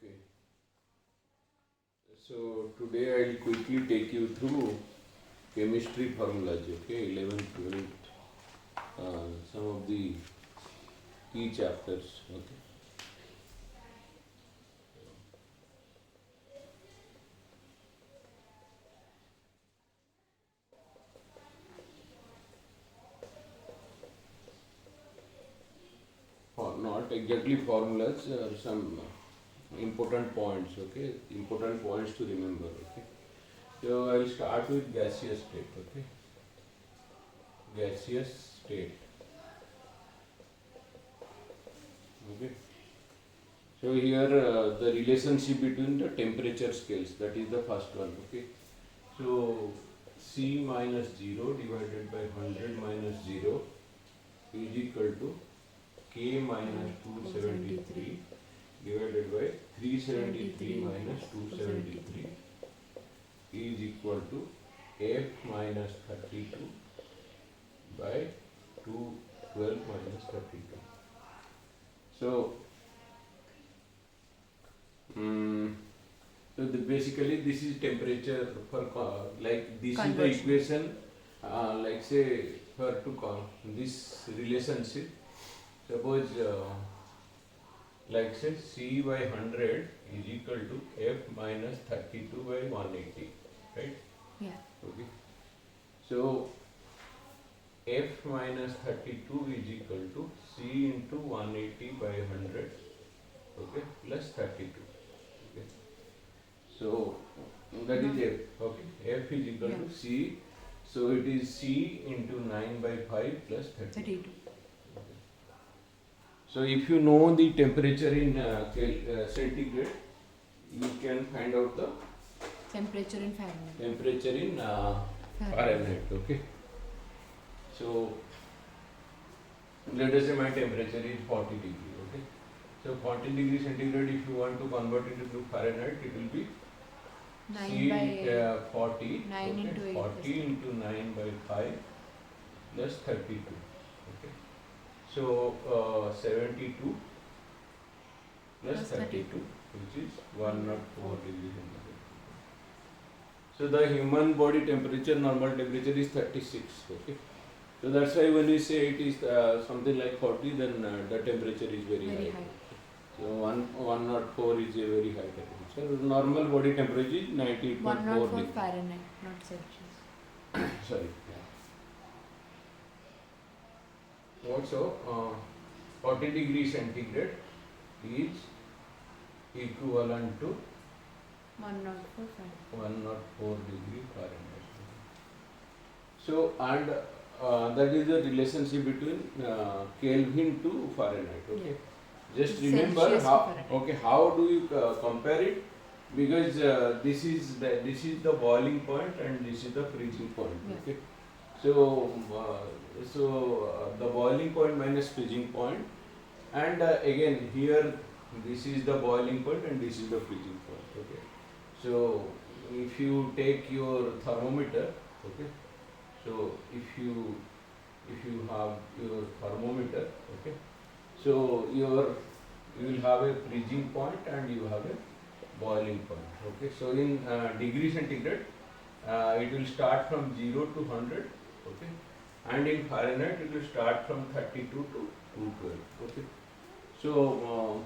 Okay, so today I'll quickly take you through chemistry formulas, okay, 11th, 12th, some of the key chapters, okay. Or not exactly formulas, some important points, okay, important points to remember, okay. So I'll start with gaseous state, okay, gaseous state, okay. So here the relationship between the temperature scales, that is the first one, okay. So C minus 0 divided by 100 minus 0 is equal to K minus 273 divided by 373 minus 273 is equal to F minus 32 by 212 minus 32. So, basically this is temperature for like this is the equation like say for this relationship. Suppose like say C by 100 is equal to F minus 32 by 180, right? Yeah. Okay. So F minus 32 is equal to C into 180 by 100, okay, plus 32. Okay. So that is F. Okay. F is equal to C. So it is C into 9 by 5 plus 32. Okay. So if you know the temperature in centigrade, you can find out the temperature in Fahrenheit. Temperature in Fahrenheit. Okay. So let us say my temperature is 40 degree. Okay. So 40 degree centigrade, if you want to convert it into Fahrenheit, it will be 9 C by 40. 9 okay, into 8 40 into 9 by 5 plus 32. Okay. So 72 plus 32, which is 104 degree centigrade. So the human body temperature, normal temperature is 36. Okay. So that's why when we say it is something like 40, then the temperature is very high. So 104 is a very high temperature. Normal body temperature is 98.4 104 Fahrenheit, not Celsius. Sorry. Yeah. Also, 40 degree centigrade is equivalent to 104 Fahrenheit. 104 degree Fahrenheit. So, and that is the relationship between Kelvin to Fahrenheit. Okay. Yeah. Just remember Celsius to how. Fahrenheit. Okay, how do you compare it? Because this is the boiling point and this is the freezing point. Yeah. Okay. So the boiling point minus freezing point, and again here this is the boiling point and this is the freezing point. Okay. So if you take your thermometer, okay. So if you have your thermometer, okay. So you will have a freezing point and you have a boiling point. Okay. So in degree centigrade, it will start from 0 to 100. Okay. And in Fahrenheit, it will start from 32 to 212. Okay. So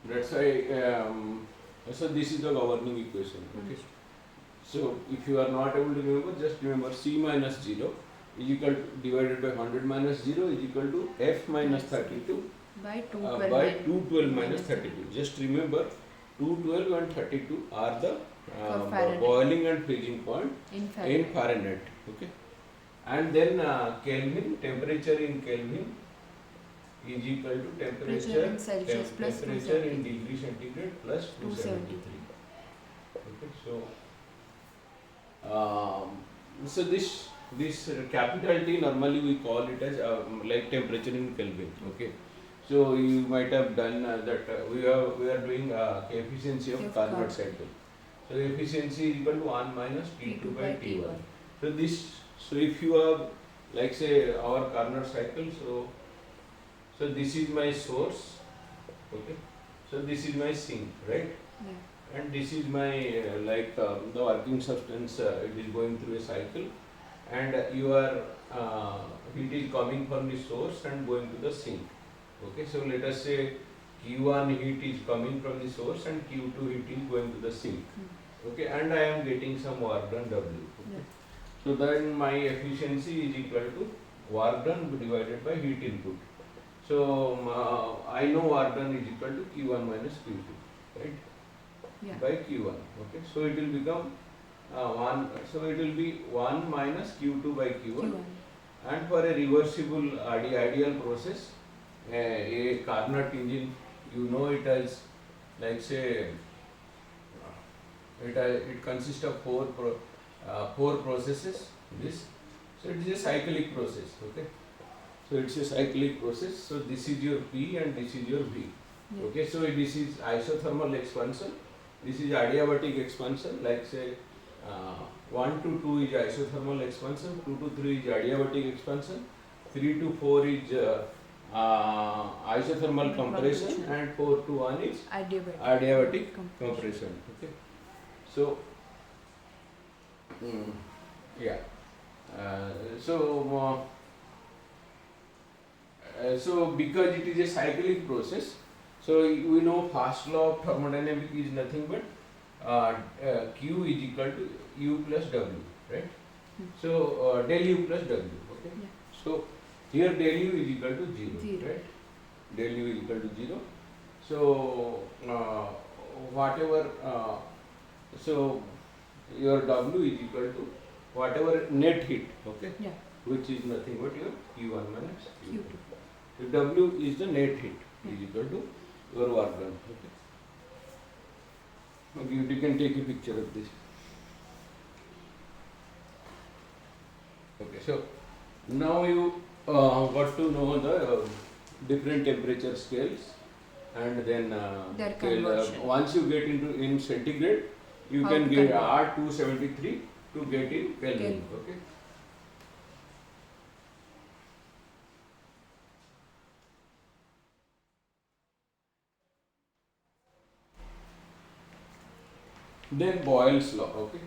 that's why. So this is the governing equation. Okay. So if you are not able to remember, just remember C minus 0 is equal to, divided by 100 minus 0 is equal to F minus 32 by by 212 minus 32. Just remember 212 and 32 are the boiling and freezing point in Fahrenheit. Okay. And then Kelvin, temperature in Kelvin is equal to temperature in Celsius plus temperature in degree centigrade plus 273. Okay. So this capital T, normally we call it as like temperature in Kelvin. Okay. So you might have done that we are doing efficiency of Carnot cycle. So efficiency is equal to 1 minus T2 by T1. So if you have like say our Carnot cycle, so this is my source. Okay. So this is my sink, right? Yeah. And this is my the working substance. It is going through a cycle, and your heat is coming from the source and going to the sink. Okay, so let us say Q1 heat is coming from the source and Q2 heat is going to the sink. Okay, and I am getting some work done W. Okay. Yeah. So then my efficiency is equal to work done divided by heat input. So I know work done is equal to Q1 minus Q2, right? Yeah. By Q1. Okay, so it will become 1. So it will be 1 minus Q2 by Q1. Q1. And for a reversible ideal process, a Carnot engine, you know it as, like say, it consists of four processes. This, so it is a cyclic process. Okay, so it's a cyclic process. So this is your P and this is your V. Yeah. Okay, so this is isothermal expansion. This is adiabatic expansion. Like say, 1 to 2 is isothermal expansion, 2 to 3 is adiabatic expansion, 3 to 4 is isothermal compression, and 4 to 1 is adiabatic compression. Okay, so yeah, so because it is a cyclic process, so we know first law of thermodynamics is nothing but Q is equal to U plus W, right? So del U plus W. Okay. Yeah. So here del U is equal to 0, right? Del U is equal to 0. So whatever, so your W is equal to whatever net heat, okay? Yeah. Which is nothing but your Q1 minus Q2. Q2. So W is the net heat, is equal to your work done. Okay. Okay, you can take a picture of this. Okay, so now you got to know the different temperature scales, and then Their conversion. once you get into in centigrade, you How can to get convert. R273 to get in Kelvin. Kelvin. Okay. Then Boyle's law. Okay.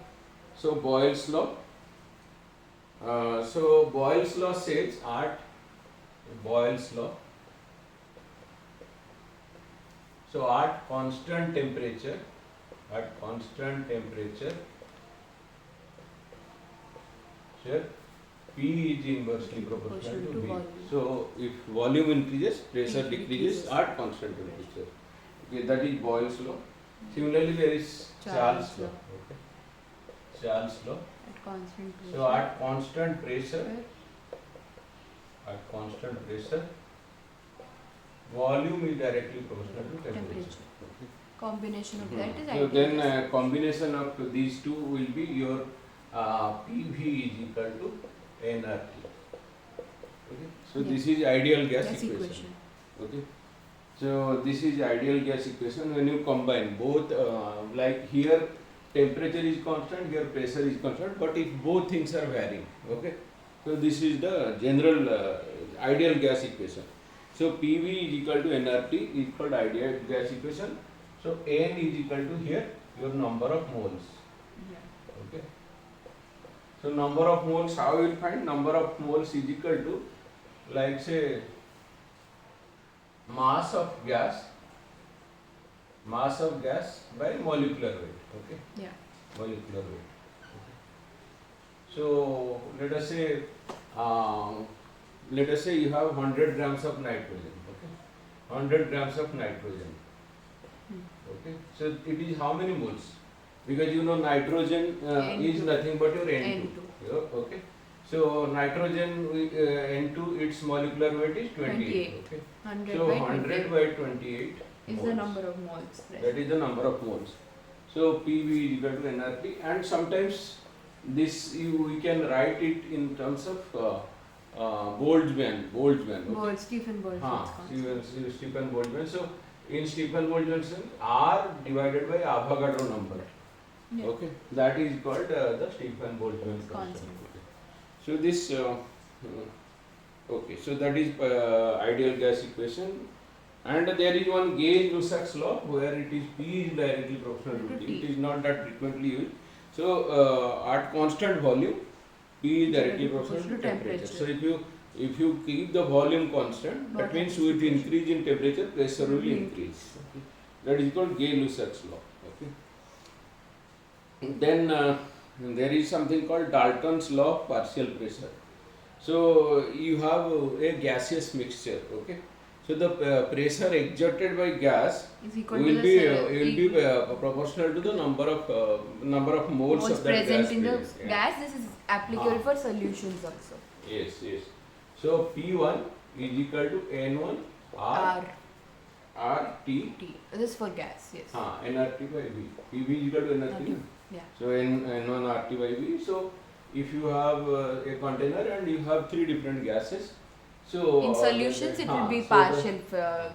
So Boyle's law. Boyle's law says at Boyle's law. So at constant temperature, sure, P is inversely proportional to V. volume. So if volume increases, pressure It decreases decreases. at constant temperature. Okay, that is Boyle's law. Similarly, there is Charles' law. Okay. Charles' law. At constant pressure. So at constant pressure, volume is directly proportional to temperature. Okay. Combination of that is So ideal then gas. combination of these two will be your PV is equal to nRT. Okay. So Yeah. this is ideal gas Gas equation. equation. Okay. So this is ideal gas equation. When you combine both, like here temperature is constant, here pressure is constant, but if both things are varying, okay. So this is the general ideal gas equation. So PV is equal to nRT is called ideal gas equation. So N is equal to here your number of moles. Yeah. Okay. So number of moles, how you will find number of moles is equal to, like say, mass of gas by molecular weight. Okay. Yeah. Molecular weight. Okay. So let us say you have 100 grams of nitrogen. Okay. 100 grams of nitrogen. Okay. So it is how many moles? Because you know nitrogen is N2. nothing but your N2. N2. Okay. So nitrogen N2 its molecular weight is 28. 28. Okay. 100 So by 100 28 by 28 is moles. the number of moles present. That is the number of moles. So PV is equal to nRT, and sometimes this we can write it in terms of Boltzmann. Okay. Stephen Boltzmann's constant. Stephen Boltzmann. So in Stephen Boltzmann, R divided by Avogadro number. Yeah. Okay, that is called the Stephen Boltzmann constant. Okay. So this, okay, so that is ideal gas equation, And there is one Gay-Lussac's law where it is P is directly proportional to T. It is not that frequently used. So at constant volume, P is directly proportional to temperature. So if you keep the volume constant, that means with increase in temperature, pressure will increase. Okay. That is called Gay-Lussac's law. Okay. Then there is something called Dalton's law of partial pressure. So you have a gaseous mixture. Okay. So the pressure exerted by gas will be proportional to the number of moles of that present gas in the present. gas. This is applicable for solutions also. Yes, yes. So P1 is equal to N1 R T. This is for gas, yes. nRT by V. PV is equal to nRT. Yeah. So N1 RT by V. So if you have a container and you have three different gases, so in solutions it will be partial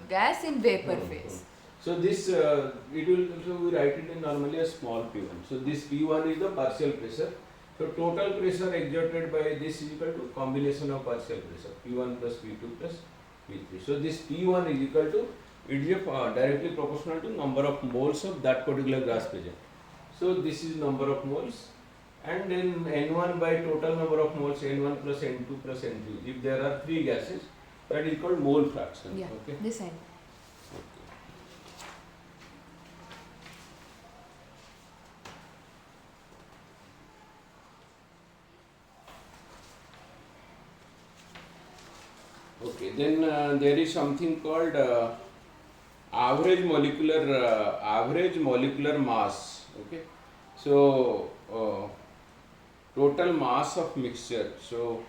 gas in vapor phase. So this it will, so we write it in normally as small P1. So this P1 is the partial pressure. So total pressure exerted by this is equal to combination of partial pressure P1 plus P2 plus P3. So this P1 is equal to, it is directly proportional to number of moles of that particular gas present. So this is number of moles, and then N1 by total number of moles, N1 plus N2 plus N3. If there are three gases, that is called mole fraction. Yeah. Okay. This end. Okay, then there is something called average molecular mass. Okay, so total mass of mixture. So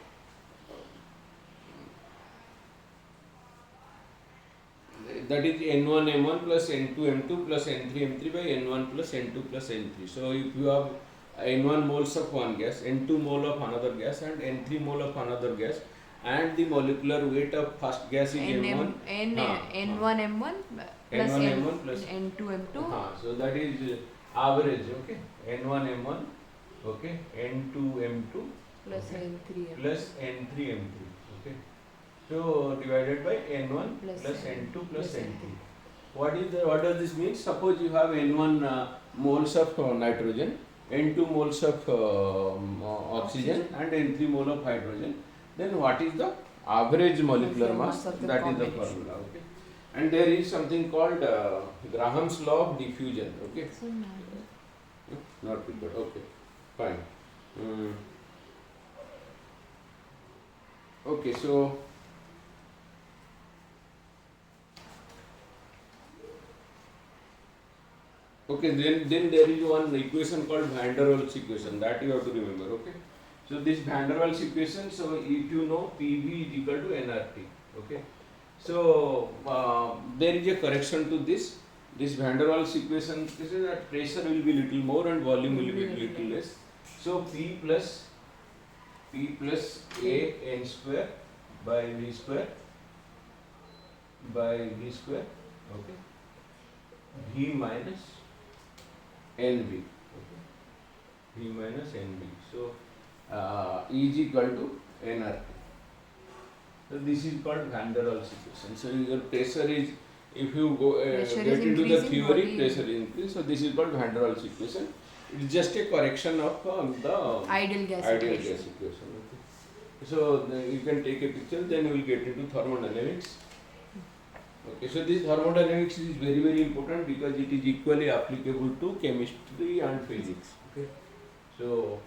that is N1 M1 plus N2 M2 plus N3 M3 by N1 plus N2 plus N3. So if you have N1 moles of one gas, N2 mole of another gas, and N3 mole of another gas, and the molecular weight of first gas is N1 M1 plus N1 plus N2 M2. So that is average. Okay, N1 M1, okay, N2 M2 plus N3 M2 plus N3 M3. Okay, so divided by N1 plus N2 plus N3. What does this mean? Suppose you have N1 moles of nitrogen, N2 moles of oxygen, and N3 mole of hydrogen. Then what is the average molecular mass? That is the formula. Okay, and there is something called Graham's law of diffusion. Okay, not good. Okay, fine. Okay, so then there is one equation called Van der Waals equation that you have to remember. Okay, so this Van der Waals equation, so if you know PV is equal to nRT. Okay, so there is a correction to this. This Van der Waals equation is that pressure will be little more and volume will be little less. So P plus A n square by V square. Okay, V minus NV. Okay, V minus NV. So E is equal to nRT. So this is called Van der Waals equation. So your pressure is, if you go get into the theory, pressure is increased. So this is called Van der Waals equation. It is just a correction of the ideal gas equation. Okay. So you can take a picture, then we will get into thermodynamics. Okay, so this thermodynamics is very, very important because it is equally applicable to chemistry and physics. Okay, so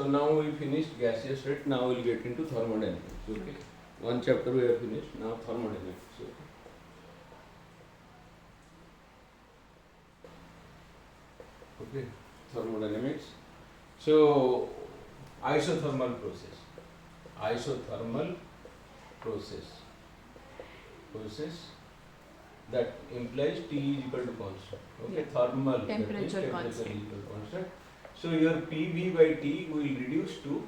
now we finished gaseous state. Now we will get into thermodynamics. Okay, one chapter we have finished. Now thermodynamics. Okay, thermodynamics. So isothermal process that implies T is equal to constant. Okay, thermal temperature is equal to constant. So your PV by T will reduce to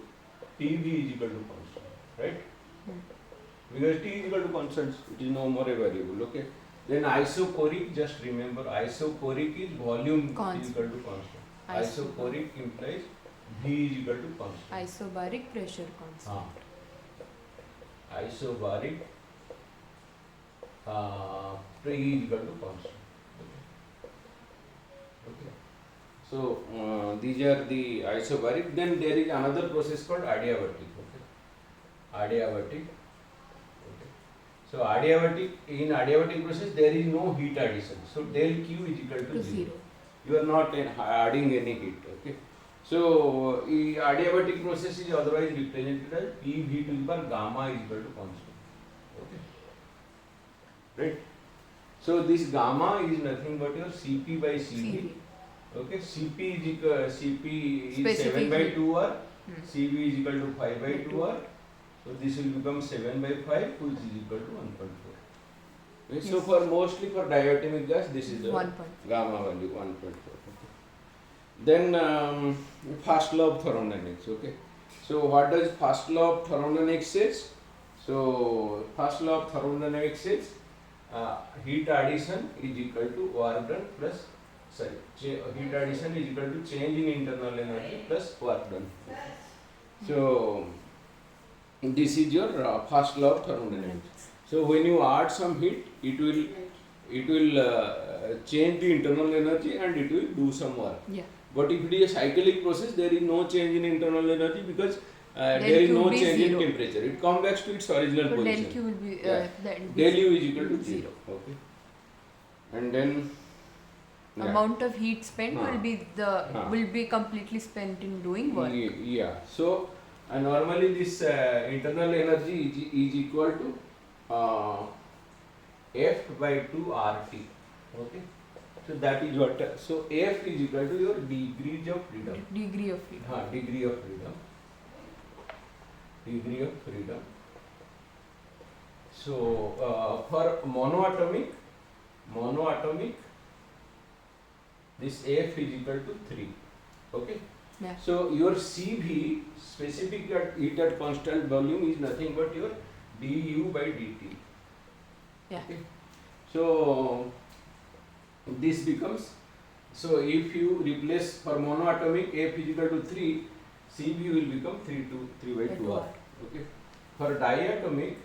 PV is equal to constant, right? Because T is equal to constant, it is no more a variable. Okay. Then isochoric, just remember isochoric is volume is equal to constant. Isochoric implies V is equal to constant. Isobaric pressure constant. Isobaric E is equal to constant. Okay. So these are the isobaric. Then there is another process called adiabatic. Okay. Adiabatic. Okay. So adiabatic, in adiabatic process there is no heat addition. So del Q is equal to 0. You are not adding any heat. Okay. So adiabatic process is otherwise represented as P V to the power gamma is equal to constant. Okay. Right. So this gamma is nothing but your Cp by Cv. Okay, Cp is equal, Cp is 7 by 2 r, Cv is equal to 5 by 2 r. So this will become 7 by 5, which is equal to 1.4. Okay, yes. So for mostly for diatomic gas, this is the gamma value 1.4. Okay. Then first law of thermodynamics. Okay. So what does first law of thermodynamics says? So first law of thermodynamics says heat addition is equal to work done plus heat addition is equal to change in internal energy plus work done. So this is your first law of thermodynamics. So when you add some heat, it will change the internal energy and it will do some work. Yeah. But if it is a cyclic process, there is no change in internal energy because there is no change in temperature. It comes back to its original so position. Del Q will be del U is equal to 0. Okay. And then amount of heat spent will be completely spent in doing work. Yeah. So normally this internal energy is equal to F by 2 RT. Okay. So that is what. So F is equal to your degrees of freedom. Degree of freedom. Degree of freedom. Degree of freedom. So for monoatomic, this F is equal to 3. Okay. Yeah. So your CV specific heat at constant volume is nothing but your du by dt. Yeah. Okay. So this becomes, so if you replace for monoatomic F is equal to 3, CV will become 3 by 2 r. Okay. For diatomic,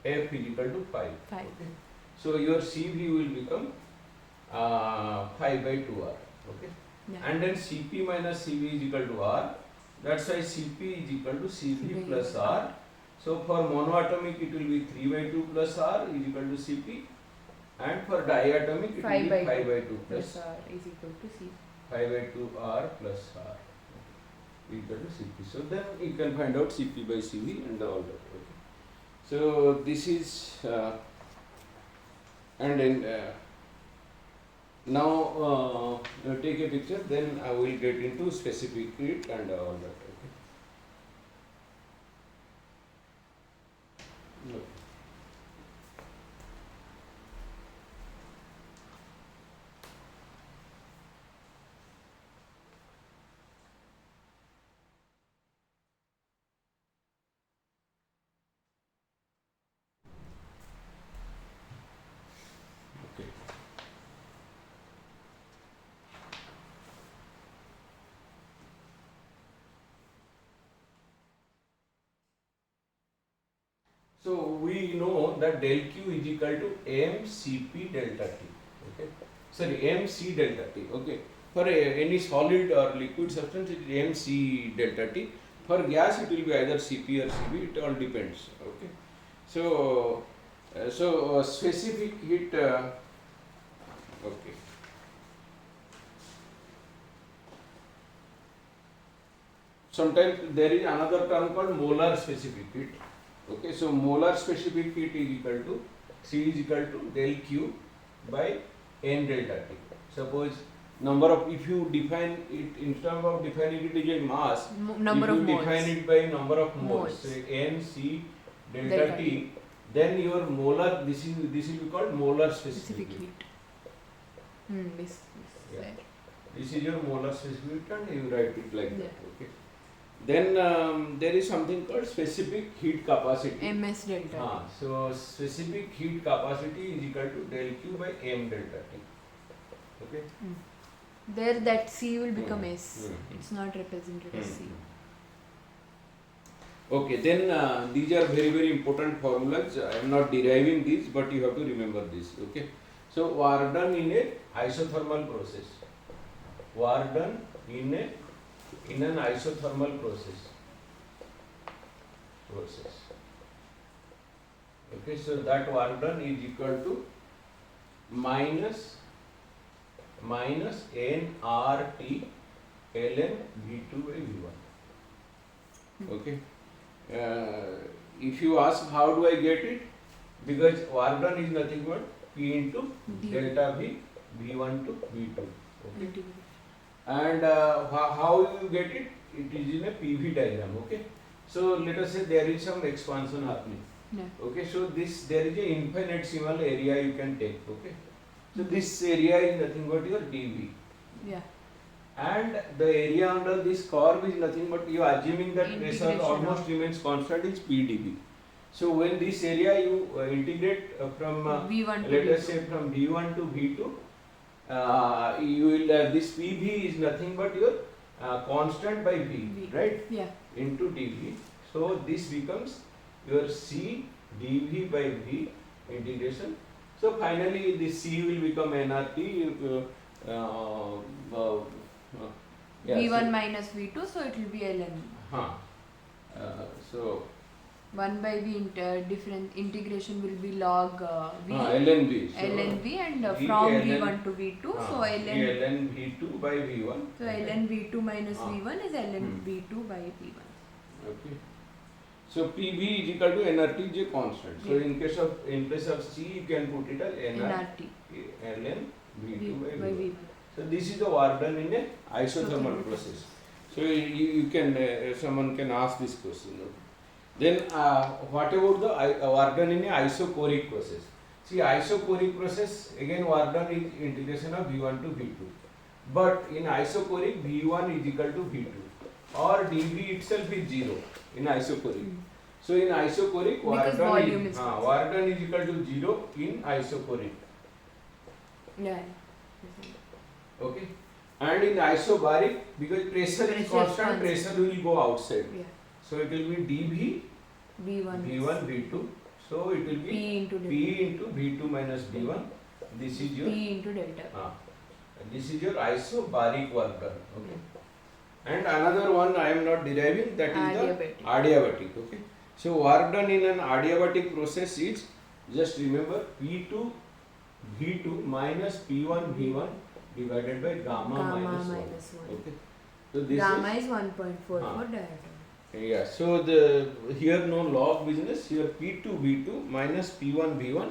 F is equal to 5. Okay. So your CV will become 5 by 2 r. Okay. Yeah. And then Cp minus Cv is equal to r. That's why Cp is equal to Cv plus r. So for monoatomic it will be 3 by 2 plus r is equal to Cp, and for diatomic it will be 5 by 2 plus r is equal to C. 5 by 2 r plus r equal to Cp. So then you can find out Cp by Cv and all that. Okay. So this is and then now take a picture, then I will get into specific heat and all that. Okay. Okay. So we know that del Q is equal to mCp delta T. Okay. Sorry, mC delta T. Okay. For any solid or liquid substance, it is mC delta T. For gas, it will be either Cp or Cv. It all depends. Okay. So, specific heat. Okay. Sometimes there is another term called molar specific heat. Okay, so molar specific heat is equal to C is equal to del Q by N delta T. Suppose number of, if you define it in terms of defining it as a mass, number if of you moles. define it by number of moles, say N C delta T, then your molar, this will be called molar specific heat. This is your molar specific heat and you write it like that. Okay. Then there is something called specific heat capacity. MS delta T. So specific heat capacity is equal to del Q by M delta T. Okay. There that C will become S. It's not represented as C. Okay, then these are very very important formulas. I am not deriving these, but you have to remember this. Okay, so work done in a isothermal process. Work done in an isothermal process. Okay, so that work done is equal to minus nRT ln V2 by V1. Okay. If you ask how do I get it, because work done is nothing but P into delta V, V1 to V2. Okay. And how you get it? It is in a PV diagram. Okay. So let us say there is some expansion happening. Okay. So there is a infinitesimal area you can take. Okay. So this area is nothing but your dV. Yeah. And the area under this curve is nothing but you are assuming that pressure almost of remains constant is PdV. So when this area you integrate from V1 to let V2. us say from V1 to V2, you will this PV is nothing but your constant by V, right? Yeah. Into dV. So this becomes your C dV by V integration. So finally this C will become nRT. V1 minus V2, so it will be ln. So 1 by V different integration will be log V. ln V. So ln V and V from ln, V1 to V2, so ln V2 by V1. So ln V2 minus V1 is ln V2 by V1. Okay. So PV is equal to nRT is a constant. So in place of C you can put it as nRT ln V2 by V1. So this is the work done in a isothermal process. So you can someone can ask this question. Okay. Then what about the work done in a isochoric process? See, isochoric process again work done is integration of V1 to V2. But in isochoric V1 is equal to V2 or dV itself is 0 in isochoric. So in isochoric work done is equal to 0 in isochoric. Yeah. Okay. And in isobaric, because pressure is constant, pressure will go outside. Yeah. So it will be dV V1 V2. So it will be P into V2 minus V1. This is your P into delta. This is your isobaric work done. Okay. And another one I am not deriving, that is the adiabatic. Okay. So work done in an adiabatic process is, just remember, P2 V2 minus P1 V1 divided by gamma minus 1. Okay. So this gamma is 1.44 diameter. Yeah. So here no log business. Here P2 V2 minus P1 V1.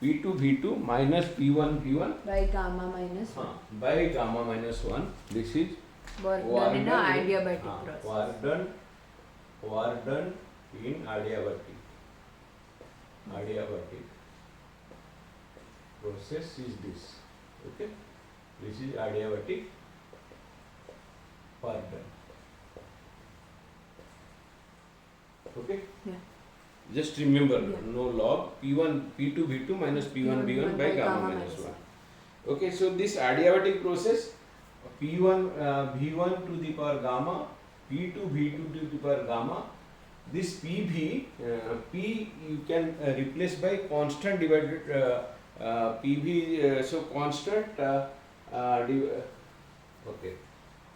P2 V2 minus P1 V1 by gamma minus 1. By gamma minus 1. This is work done in an adiabatic process. Work done in adiabatic process is this. Okay. This is adiabatic work done. Okay. Yeah. Just remember no log P1 P2 V2 minus P1 V1 by gamma minus 1. Okay. So this adiabatic process P1 V1 to the power gamma, P2 V2 to the power gamma. This PV P you can replace by constant divided PV. So constant okay.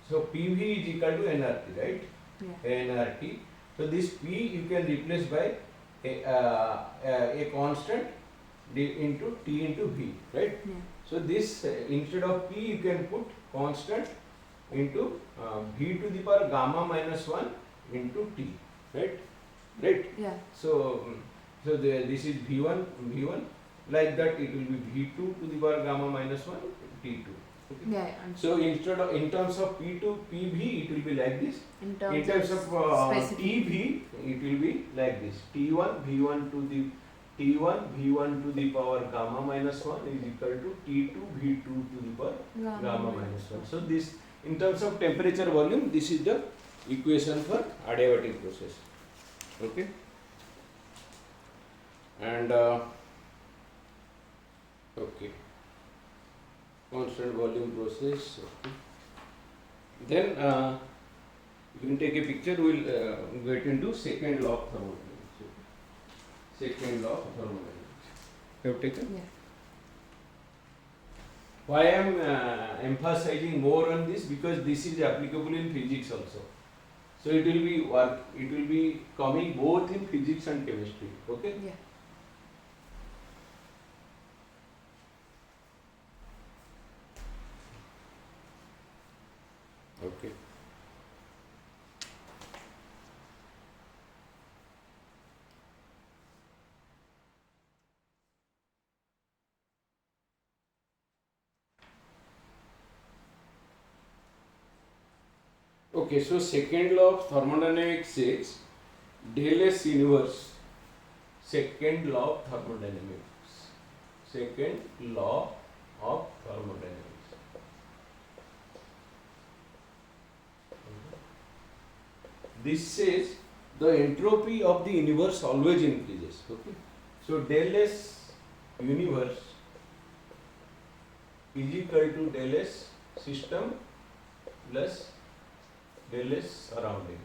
So PV is equal to nRT, right? Yeah. nRT. So this P you can replace by a constant into T into V, right? Yeah. So this instead of P you can put constant into V to the power gamma minus 1 into T, right? Right? Yeah. So this is V1 like that it will be V2 to the power gamma minus 1 T2. Okay. Yeah. So in terms of P2 PV it will be like this. In terms of TV it will be like this. T1 V1 to the power gamma minus 1 is equal to T2 V2 to the power gamma minus 1. So this in terms of temperature volume, this is the equation for adiabatic process. Okay. And okay. constant volume process. Okay. Then you can take a picture. We'll get into second law of thermodynamics. Okay. Second law of thermodynamics. You have taken? Yeah. Why I am emphasizing more on this, because this is applicable in physics also. So it will be work. It will be coming both in physics and chemistry. Okay. Yeah. Okay. Okay, so second law of thermodynamics says del S universe. Second law of thermodynamics. Second law of thermodynamics. This says the entropy of the universe always increases. Okay. So del S universe is equal to del S system plus del S surrounding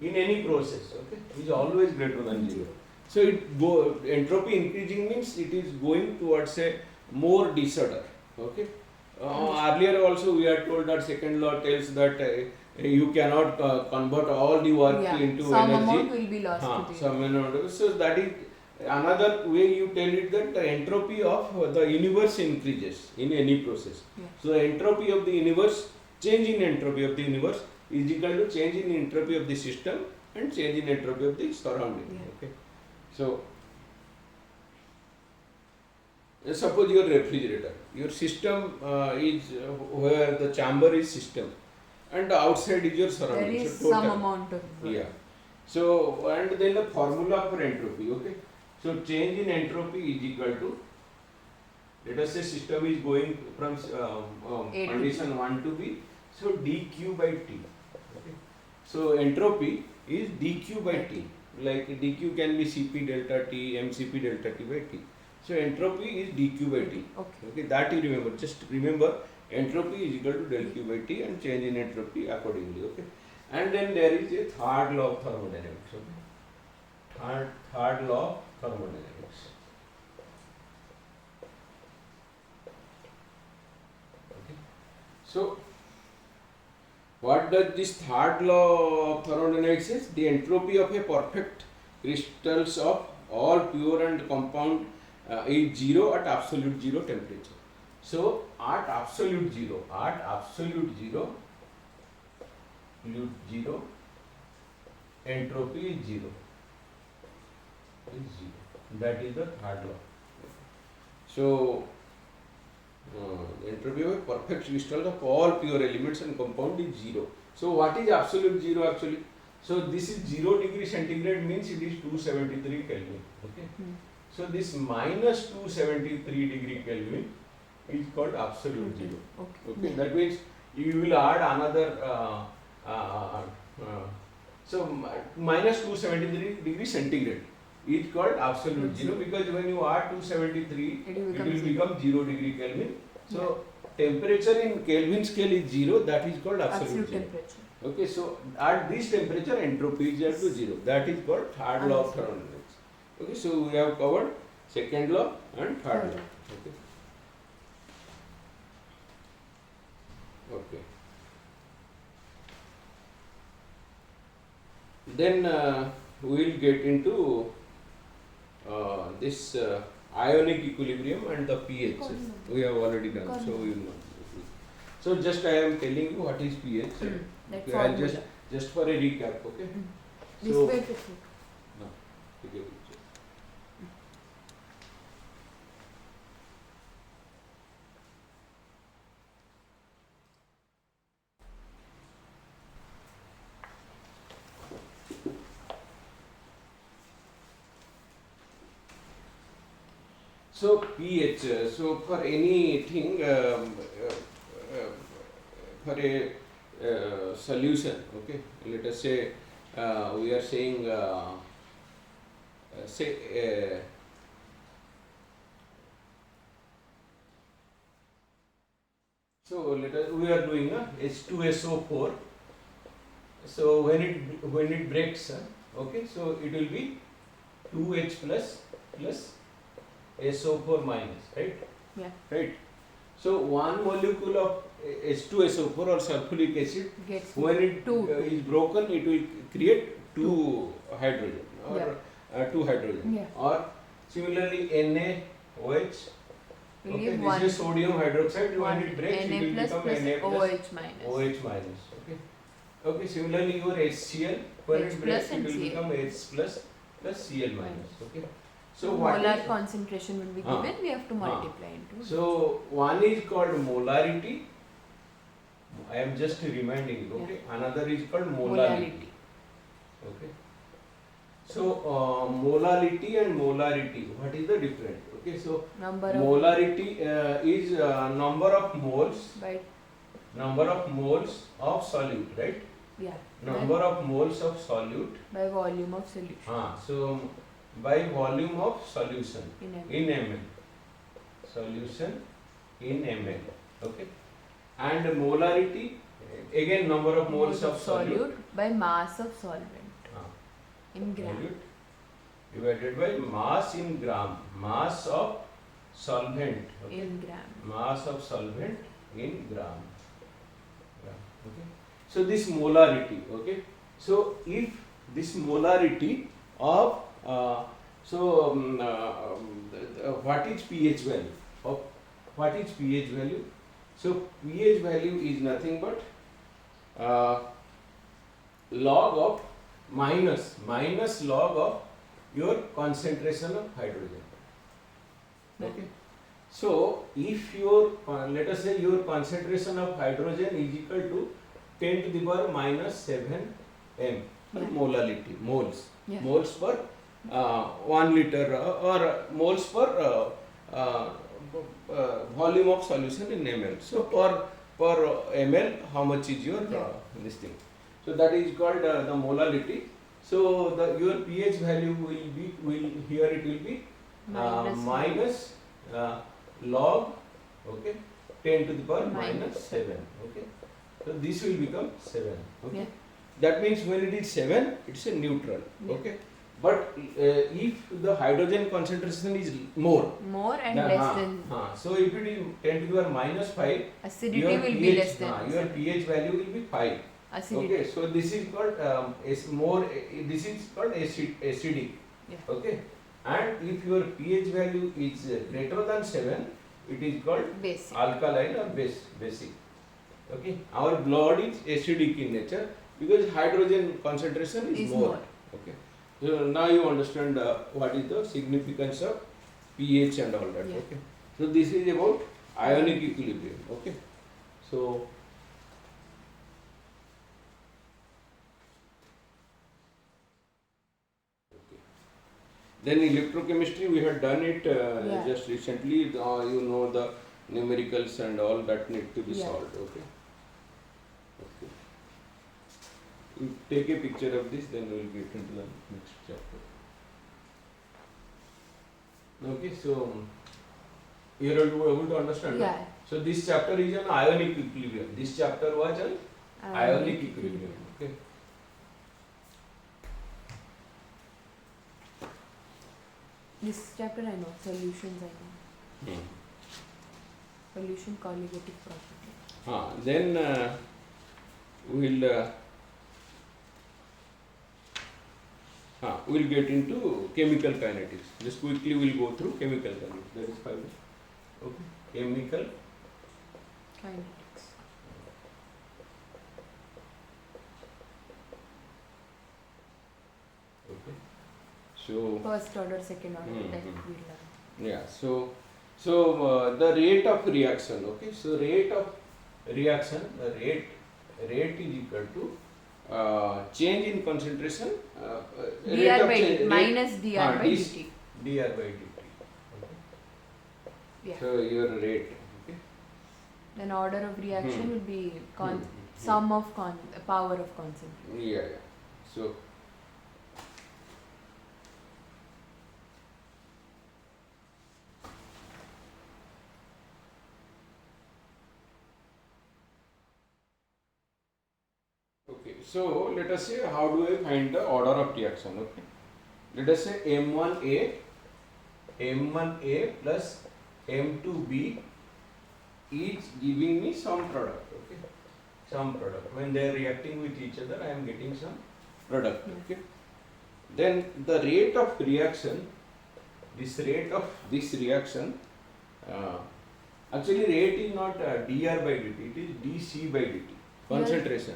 in any process, okay, is always greater than 0. So entropy increasing means it is going towards a more disorder. Okay. Earlier also we are told that second law tells that you cannot convert all the work into some energy. amount will be lost to the Some amount. So that is another way you tell it, that the entropy of the universe increases in any process. Yeah. So the entropy of the universe, change in entropy of the universe is equal to change in entropy of the system and change in entropy of the surrounding. Yeah. Okay. So suppose your refrigerator, your system is where the chamber is system and the outside is your surrounding. there is so some total. amount of Yeah. So and then the formula for entropy. Okay. So change in entropy is equal to, let us say system is going from A to condition 1 to B. So dq by T. Okay. So entropy is dq by T. Like dq can be Cp delta T, mCp delta T by T. So entropy is dq by T. Okay. Okay, that you remember. Just remember entropy is equal to del Q by T and change in entropy accordingly. Okay. And then there is a third law of thermodynamics. Okay. Third law of thermodynamics. Okay. So what does this third law of thermodynamics is? The entropy of a perfect crystals of all pure and compound is 0 at absolute 0 temperature. So at absolute 0, entropy is 0. That is the third law. So entropy of a perfect crystal of all pure elements and compound is 0. So what is absolute 0 actually? So this is 0 degree centigrade means it is 273 Kelvin. Okay. So this minus 273 degree Kelvin is called absolute 0. Okay. That means you will add another so minus 273 degree centigrade is called absolute 0, because when you add 273 it will become 0 degree Kelvin. So temperature in Kelvin scale is 0, that is called absolute 0. temperature. Okay, so at this temperature entropy is equal to 0. That is called third law of thermodynamics. Okay, so we have covered second law and third law. Okay. Okay. Then we will get into this ionic equilibrium and the pH. We have already done, so we will not. So just I am telling you what is pH. Okay, I'll just for a recap. Okay. So no, take a picture. So pH, so for anything, for a solution, okay, let us say we are saying say So let us, we are doing a H2SO4. So when it breaks, okay, so it will be 2H plus SO4 minus, right? Yeah. Right. So one molecule of H2SO4 or sulfuric acid, Gets when it two. is broken, it will create two hydrogen or two hydrogen. Yeah. Or similarly NaOH. We'll Okay, leave this one. is sodium hydroxide. One When it breaks, Na it will plus become plus Na plus OH minus. OH minus. Okay. Okay. Similarly, your HCl, when H it plus breaks, it and will Cl. become H plus Cl minus. Okay. So molar what is, concentration will be given. We have to multiply into. so one is called molarity. I am just reminding you. Okay. Another is called molality. Okay. So molality and molarity. What is the difference? Okay. So Number of molarity is number of moles. by Number of moles of solute, right? yeah. Number of moles of solute. By volume of solution. So by volume of solution In in ml. Solution in ml. Okay. And molarity, again number of moles of solute. by mass of solvent. In gram. Solute divided by mass in gram. Mass of solvent. Okay. In gram. Mass of solvent in gram. Okay. So this molarity, okay. So if this molarity of what is pH value? Of what is pH value? So pH value is nothing but log of minus log of your concentration of hydrogen. Okay. So if your let us say your concentration of hydrogen is equal to 10 to the power minus 7 m molality, moles per 1 liter or moles per volume of solution in ml. So per ml, how much is your this thing? So that is called the molality. So your pH value will here it will be minus log, okay, 10 to the power minus 7. Okay. So this will become 7. Okay. Yeah. That means when it is 7, it's a neutral. Okay. But if the hydrogen concentration is more and less than. So if it is 10 to the power minus 5, acidity your will pH, be less than. your pH value will be 5. Acidity. Okay. So this is called this is called acidic. Yeah. Okay. And if your pH value is greater than 7, it is called basic. Alkaline or basic. Okay. Our blood is acidic in nature because hydrogen concentration is more. Okay. So now you understand what is the significance of pH and all that. Okay. So this is about ionic equilibrium. Okay. So then electrochemistry, we had done it just recently. You know the numericals and all that need to be solved. Okay. Okay. You take a picture of this, then we will get into the next chapter. Okay, so you are able to understand. Yeah. So this chapter is on ionic equilibrium. This chapter was on ionic equilibrium. Okay. This chapter I know, solutions I know. Solution colligative property. Then we'll get into chemical kinetics. Just quickly we'll go through chemical kinetics. That is fine. Okay. Chemical kinetics. Okay. So first order, second order, that we learn. Yeah. So the rate of reaction. Okay. So rate of reaction. The rate is equal to change in concentration. dr by dt minus dr by dt. Dr by dt. Okay. Yeah. So your rate. Okay. Then order of reaction will be sum of power of concentration. Yeah. So so let us say how do I find the order of reaction? Okay, let us say M1A plus M2B is giving me some product. Okay, some product. When they are reacting with each other, I am getting some product. Okay, then the rate of reaction, this rate of this reaction, uh, actually rate is not dr by dt, it is dc by dt, concentration.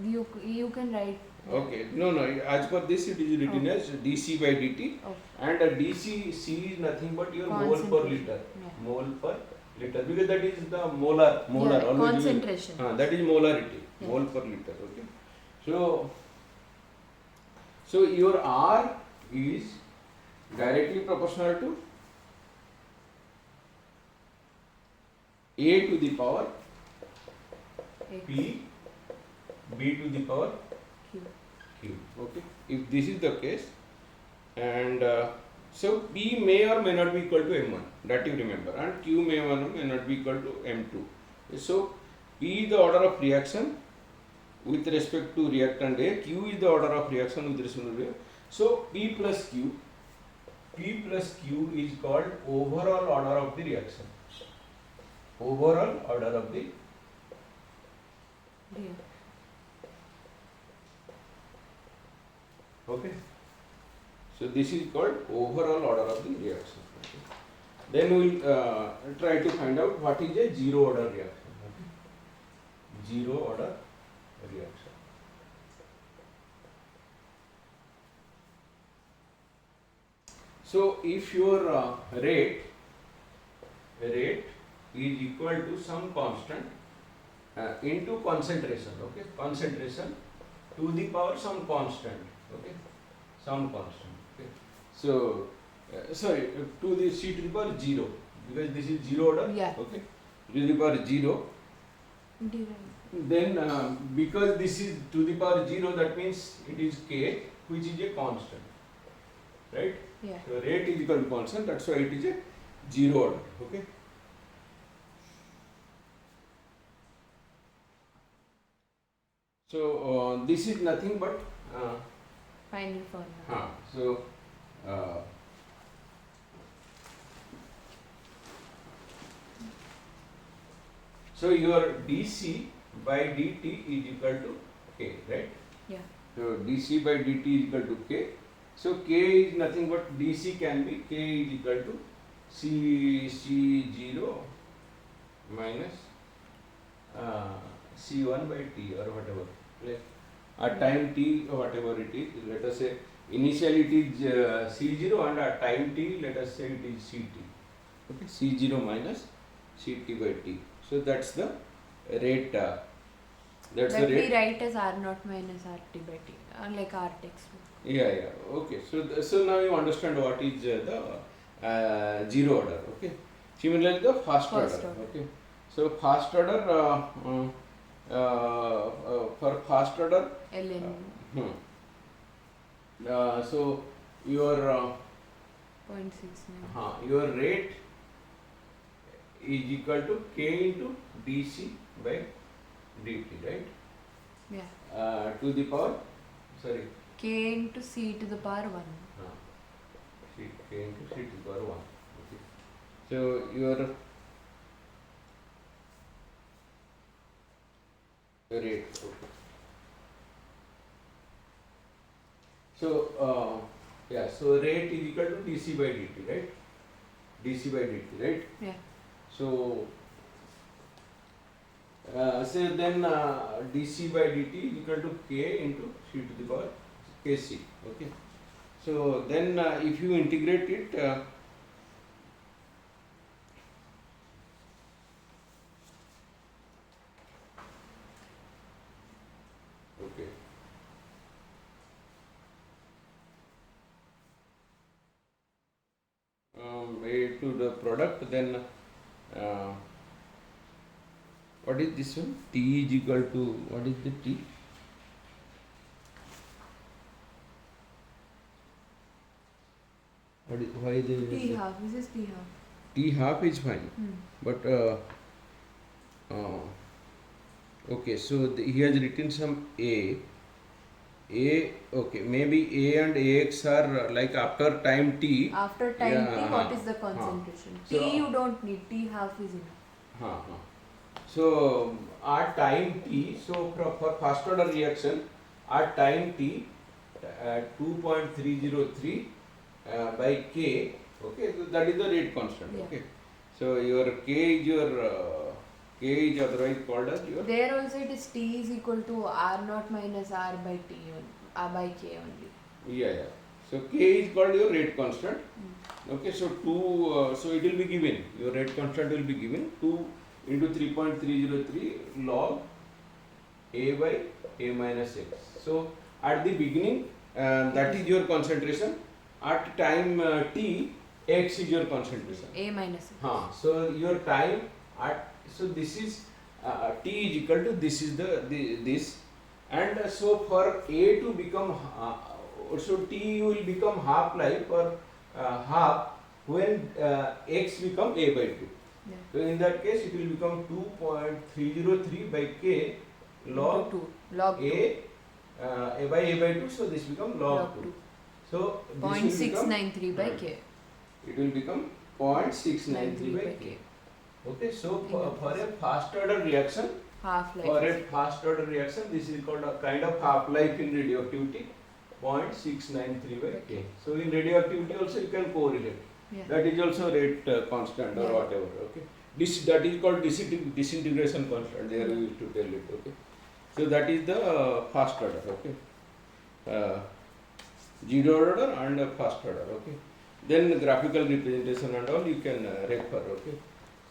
You can write. Okay, no, as per this it is written as dc by dt, and dc, c is nothing but your mole per liter, mole per liter, because that is the molar, concentration. That is molarity, mole per liter. Okay, so your R is directly proportional to A to the power P, B to the power Q. Okay, if this is the case, and so P may or may not be equal to M1, that you remember, and Q may or may not be equal to M2. So P is the order of reaction with respect to reactant A, Q is the order of reaction with respect to A. So P plus Q is called overall order of the reaction. Overall order of the okay. So this is called overall order of the reaction. Okay. Then we will try to find out what is a zero order reaction. Okay. Zero order reaction. So if your rate is equal to some constant into concentration, okay, concentration to the power some constant, okay, some constant, okay. So sorry, to the c to the power 0, because this is zero order, okay, to the power 0. Then because this is to the power 0, that means it is k, which is a constant, right? So rate is equal to constant, that's why it is a zero order, okay. So this is nothing but final formula. So your dc by dt is equal to k, right? Yeah. So dc by dt is equal to k. So k is nothing but dc can be k is equal to c0 minus c1 by t or whatever. Like at time t or whatever it is, let us say initially it is c0, and at time t let us say it is ct. Okay, c0 minus ct by t. So that's the rate. That's the rate. We write as r0 minus rt by t, like r textbook. Yeah. Okay. So now you understand what is the zero order. Okay. Similarly, the first order. Okay. So first order. For first order, ln. So your 0.69. Your rate is equal to k into dc by dt, right? Yeah. To the power, sorry. K into c to the power 1. K into c to the power 1. Okay. So your rate. Okay. So so rate is equal to dc by dt, right? Dc by dt, right? Yeah. So say then dc by dt is equal to k into c to the power kc. Okay. So then if you integrate it, to the product, then what is this one? T is equal to, what is the T? Why is it? T half. This is T half. T half is fine, but Okay, so he has written some A, okay, maybe A and AX are like after time T. After time Yeah, T, what is the concentration? T so, you don't need, T half is enough. So at time T, so for first order reaction, at time T, 2.303 by K, okay, so that is the rate constant, Yeah. okay. So your K is otherwise called as your. There also it is T is equal to R naught minus R by T, R by K only. Yeah. So K is called your rate constant. Okay, so so it will be given, your rate constant will be given 2 into 3.303 log A by A minus X. So at the beginning, that is your concentration. At time T, X is your concentration. A minus X. So your time so this is T is equal to this is this, and so for A to become so T will become half life or half when X become A by 2. Yeah. So in that case it will become 2.303 by K log 2. Log A by A by 2, so this become log 2. So this will become 0.693 by K. It will become 0.693 by K. Okay, so for a fast order reaction, Half-life. for a fast order reaction, this is called a kind of half-life in radioactivity, 0.693 by K. So in radioactivity also you can correlate. Yeah. That is also rate constant or whatever. Okay, that is called disintegration constant. There we used to tell it. Okay, so that is the fast order. Okay, zero order and fast order. Okay, then graphical representation and all you can refer. Okay,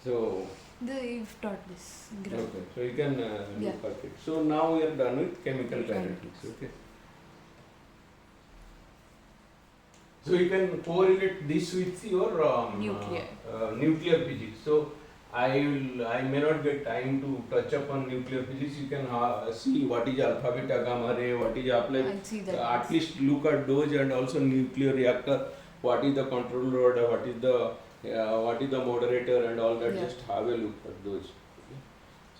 so. You've taught this. Okay, so you can look at it. So now we are done with chemical kinetics. Okay. So you can correlate this with your nuclear physics. So I may not get time to touch upon nuclear physics. You can see what is alpha, beta, gamma ray, what is applied. At least look at those, and also nuclear reactor. What is the control rod? What is the moderator and all that? Just have a look at those. Okay.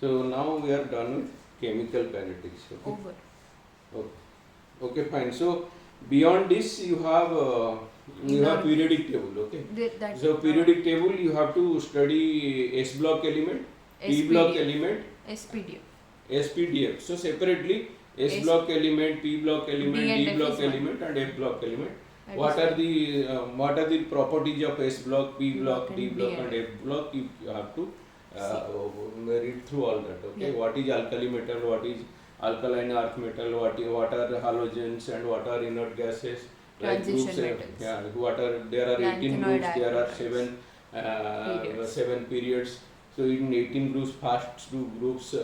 So now we are done with chemical kinetics. Okay. Over. Okay, fine. So beyond this, you have periodic table. Okay. So periodic table, you have to study S block element, P block element, SPDF. So separately, S block element, P block element, D block element, and F block element. What are the properties of S block, P block, D block, and F block? You have to read through all that. Okay. What is alkali metal? What is alkaline earth metal? What are halogens and what are inert gases? Like groups. There are 18 groups. There are 7 periods. So in 18 groups, first 2 groups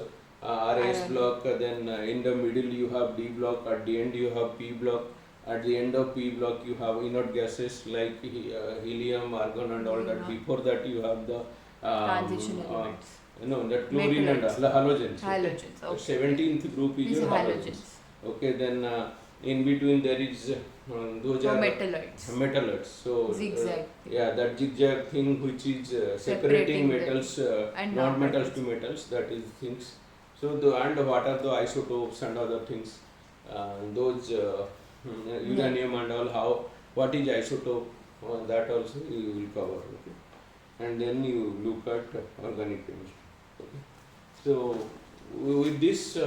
are S block. Then in the middle you have D block. At the end you have P block. At the end of P block you have inert gases like helium, argon and all that. Before that you have the transition elements. That chlorine and halogens. Halogens. Okay. 17th group is your halogens. Okay, then in between there is those are metalloids. So zigzag. That zigzag thing which is separating metals, non-metals to metals. That is things. So and what are the isotopes and other things? Those uranium and all. What is isotope? That also you will cover. Okay. And then you look at organic chemistry. Okay. So with this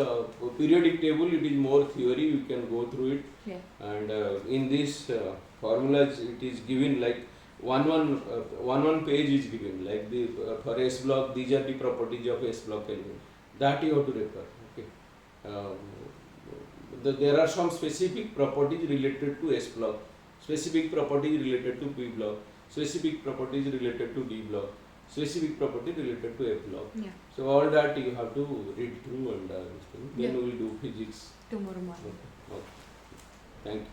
periodic table, it is more theory. You can go through it. Yeah. And in this formulas, it is given like one page is given. Like for S block, these are the properties of S block element. That you have to refer. Okay. There are some specific properties related to S block, specific properties related to P block, specific properties related to D block, specific property related to F block. Yeah. So all that you have to read through and then we will do physics tomorrow morning. Okay. Thank you.